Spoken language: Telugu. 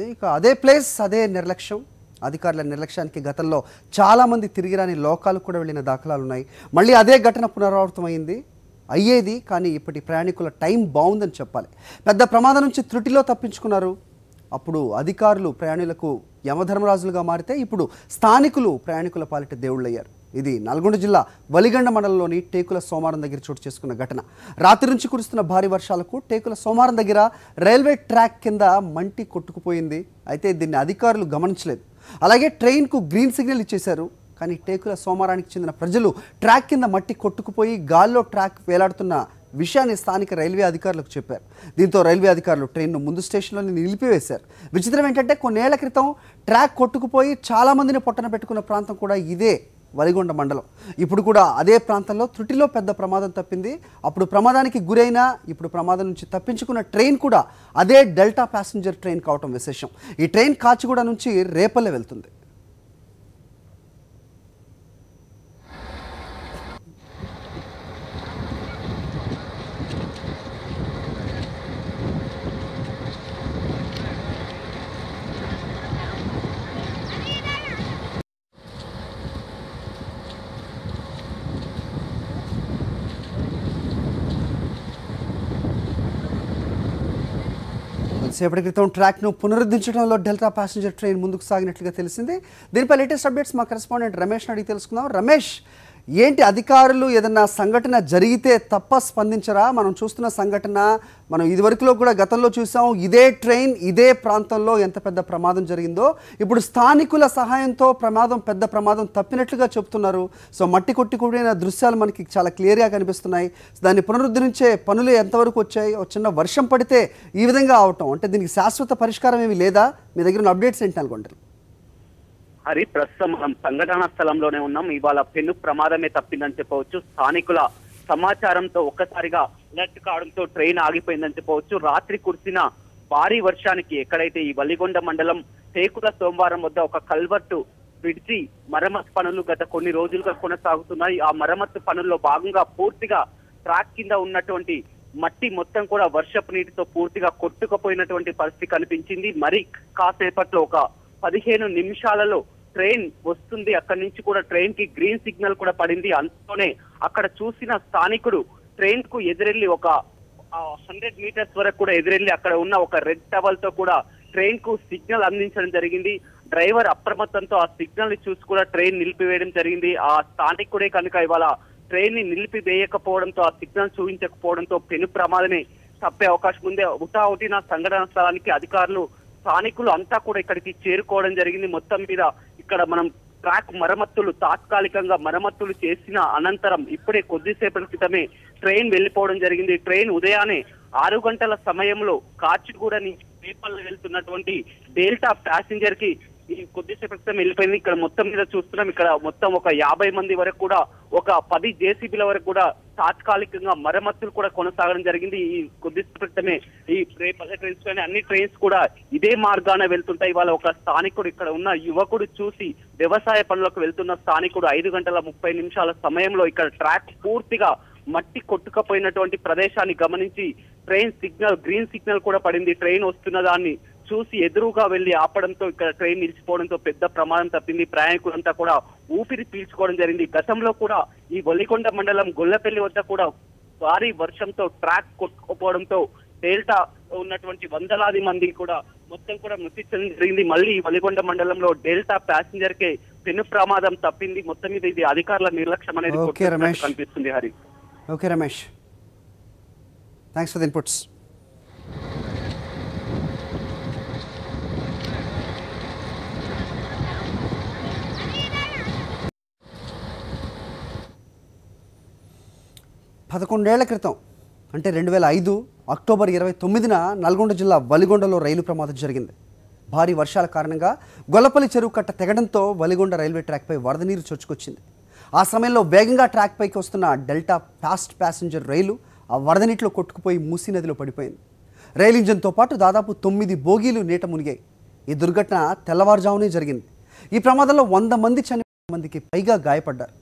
ఇక అదే ప్లేస్ అదే నిర్లక్ష్యం అధికారుల నిర్లక్ష్యానికి గతంలో చాలా మంది తిరిగి రాని లోకాలు కూడా వెళ్ళిన దాఖలాలు ఉన్నాయి. మళ్ళీ అదే ఘటన పునరావృతమైంది అయ్యేది. కానీ ఇప్పటి ప్రయాణికుల టైం బాగుందని చెప్పాలి. పెద్ద ప్రమాదం నుంచి త్రుటిలో తప్పించుకున్నారు. అప్పుడు అధికారులు ప్రయాణికులకు యమధర్మరాజులుగా మారితే ఇప్పుడు స్థానికులు ప్రయాణికుల పాలిట దేవుళ్ళయ్యారు. ఇది నల్గొండ జిల్లా వలిగండ మండలంలోని టేకుల సోమారం దగ్గర చోటు చేసుకున్న ఘటన. రాత్రి నుంచి కురుస్తున్న భారీ వర్షాలకు టేకుల సోమారం దగ్గర రైల్వే ట్రాక్ కింద మంటి కొట్టుకుపోయింది. అయితే దీన్ని అధికారులు గమనించలేదు. అలాగే ట్రైన్కు గ్రీన్ సిగ్నల్ ఇచ్చేశారు. కానీ టేకుల సోమారానికి చెందిన ప్రజలు ట్రాక్ కింద మట్టి కొట్టుకుపోయి గాల్లో ట్రాక్ వేలాడుతున్న విషయాన్ని స్థానిక రైల్వే అధికారులకు చెప్పారు. దీంతో రైల్వే అధికారులు ట్రైన్ను ముందు స్టేషన్లోని నిలిపివేశారు. విచిత్రం ఏంటంటే కొన్నేళ్ల క్రితం ట్రాక్ కొట్టుకుపోయి చాలామందిని పొట్టన పెట్టుకున్న ప్రాంతం కూడా ఇదే వలిగొండ మండలం. ఇప్పుడు కూడా అదే ప్రాంతంలో త్రుటిలో పెద్ద ప్రమాదం తప్పింది. అప్పుడు ప్రమాదానికి గురైన ఇప్పుడు ప్రమాదం నుంచి తప్పించుకున్న ట్రైన్ కూడా అదే డెల్టా ప్యాసింజర్ ట్రైన్ కావటం విశేషం. ఈ ట్రైన్ కాచిగూడ నుంచి రేపల్లె వెళ్తుంది. సేపటి క్రితం ట్రాక్ను పునరుద్ధరించడంలో డెల్టా ప్యాసింజర్ ట్రైన్ ముందుకు సాగినట్లుగా తెలిసింది. దీనిపై లేటెస్ట్ అప్డేట్స్ మా కరెస్పాండెంట్ రమేష్ అడిగి తెలుసుకుందాం. రమేష్, ఏంటి అధికారులు ఏదన్నా సంఘటన జరిగితే తప్ప స్పందించరా? మనం చూస్తున్న సంఘటన మనం ఇదివరకులో కూడా గతంలో చూసాం. ఇదే ట్రైన్ ఇదే ప్రాంతంలో ఎంత పెద్ద ప్రమాదం జరిగిందో ఇప్పుడు స్థానికుల సహాయంతో పెద్ద ప్రమాదం తప్పినట్లుగా చెప్తున్నారు. సో మట్టి కొట్టుకుపోయిన దృశ్యాలు మనకి చాలా క్లియర్గా కనిపిస్తున్నాయి. దాన్ని పునరుద్ధరించే పనులు ఎంతవరకు వచ్చాయి? చిన్న వర్షం పడితే ఈ విధంగా అవటం అంటే దీనికి శాశ్వత పరిష్కారం ఏమీ లేదా? మీ దగ్గర ఉన్న అప్డేట్స్ ఏంటి అనుకుంటారు? హరి, ప్రస్తుతం మనం సంఘటనా స్థలంలోనే ఉన్నాం. ఇవాళ పెను ప్రమాదమే తప్పిందని చెప్పవచ్చు. స్థానికుల సమాచారంతో ఒక్కసారిగా అలర్ట్ కావడంతో ట్రైన్ ఆగిపోయిందని చెప్పవచ్చు. రాత్రి కురిసిన భారీ వర్షానికి ఎక్కడైతే ఈ వలిగొండ మండలం టేకుల సోమవారం వద్ద ఒక కల్వర్టు బ్రిడ్జి మరమ్మతు పనులు గత కొన్ని రోజులుగా కొనసాగుతున్నాయి. ఆ మరమ్మతు పనుల్లో భాగంగా పూర్తిగా ట్రాక్ కింద ఉన్నటువంటి మట్టి మొత్తం కూడా వర్షపు నీటితో పూర్తిగా కొట్టుకుపోయినటువంటి పరిస్థితి కనిపించింది. మరి కాసేపట్లో ఒక 15 నిమిషాలలో ట్రైన్ వస్తుంది. అక్కడి నుంచి కూడా ట్రైన్ కి గ్రీన్ సిగ్నల్ కూడా పడింది. అంతలోనే అక్కడ చూసిన స్థానికుడు ట్రైన్ కు ఎదురెళ్లి ఒక 100 మీటర్స్ వరకు కూడా ఎదురెళ్లి అక్కడ ఉన్న ఒక రెడ్ టవల్ తో కూడా ట్రైన్ కు సిగ్నల్ అందించడం జరిగింది. డ్రైవర్ అప్రమత్తంతో ఆ సిగ్నల్ ని చూసి కూడా ట్రైన్ నిలిపివేయడం జరిగింది. ఆ స్థానికుడే కనుక ఇవాళ ట్రైన్ ని నిలిపివేయకపోవడంతో ఆ సిగ్నల్ చూపించకపోవడంతో పెను ప్రమాదమే తప్పే అవకాశం ఉంది. హుటాహుటిన సంఘటన స్థలానికి అధికారులు స్థానికులు అంతా కూడా ఇక్కడికి చేరుకోవడం జరిగింది. మొత్తం మీద ఇక్కడ మనం ట్రాక్ మరమ్మతులు తాత్కాలికంగా మరమ్మతులు చేసిన అనంతరం ఇప్పుడే కొద్దిసేపటి క్రితమే ట్రైన్ వెళ్లిపోవడం జరిగింది. ట్రైన్ ఉదయాన్నే 6 గంటల సమయంలో కాచిగూడ నుంచి రేపల్లె వెళ్తున్నటువంటి డెల్టా ప్యాసింజర్ కి ఈ కొద్దిసేపటి క్రితం వెళ్ళిపోయింది. ఇక్కడ మొత్తం మీద చూస్తున్నాం. ఇక్కడ మొత్తం ఒక 50 మంది వరకు కూడా ఒక 10 జేసీబీల వరకు కూడా తాత్కాలికంగా మరమ్మతులు కూడా కొనసాగడం జరిగింది. ఈ కొద్దిసేపటి క్రితమే ఈ రేపల్లె ట్రైన్స్ లోని అన్ని ట్రైన్స్ కూడా ఇదే మార్గాన వెళ్తుంటాయి. ఇవాళ ఒక స్థానికుడు ఇక్కడ ఉన్న యువకుడు చూసి వ్యవసాయ పనులకు వెళ్తున్న స్థానికుడు 5 గంటల 30 నిమిషాల సమయంలో ఇక్కడ ట్రాక్ పూర్తిగా మట్టి కొట్టుకపోయినటువంటి ప్రదేశాన్ని గమనించి ట్రైన్ సిగ్నల్ గ్రీన్ సిగ్నల్ కూడా పడింది. ట్రైన్ వస్తున్న దాన్ని చూసి ఎదురుగా వెళ్లి ఆపడంతో ఇక్కడ ట్రైన్ నిలిచిపోవడంతో పెద్ద ప్రమాదం తప్పింది. ప్రయాణికులంతా కూడా ఊపిరి పీల్చుకోవడం జరిగింది. గతంలో కూడా ఈ వలిగొండ మండలం గొల్లపల్లి వద్ద కూడా భారీ వర్షంతో ట్రాక్ కొట్టుకుపోవడంతో డెల్టా ఉన్నటువంటి వందలాది మంది కూడా మొత్తం కూడా మృతి చెందడం జరిగింది. మళ్ళీ ఈ వలిగొండ మండలంలో డెల్టా ప్యాసింజర్ కే పెను ప్రమాదం తప్పింది. మొత్తం మీద ఇది అధికారుల నిర్లక్ష్యం అనేది కనిపిస్తుంది. Hari, okay Ramesh, thanks for the inputs. పదకొండేళ్ల క్రితం అంటే 2005 అక్టోబర్ 29న నల్గొండ జిల్లా వలిగొండలో రైలు ప్రమాదం జరిగింది. భారీ వర్షాల కారణంగా గొల్లపల్లి చెరువు కట్ట తెగడంతో వలిగొండ రైల్వే ట్రాక్పై వరద నీరు చొచ్చుకొచ్చింది. ఆ సమయంలో వేగంగా ట్రాక్ పైకి వస్తున్న డెల్టా ఫాస్ట్ ప్యాసింజర్ రైలు ఆ వరద నీటిలో కొట్టుకుపోయి మూసీ నదిలో పడిపోయింది. రైలు ఇంజన్తో పాటు దాదాపు 9 బోగీలు నీట మునిగాయి. ఈ దుర్ఘటన తెల్లవారుజామునే జరిగింది. ఈ ప్రమాదంలో 100 మంది చనిపోయిన మందికి పైగా గాయపడ్డారు.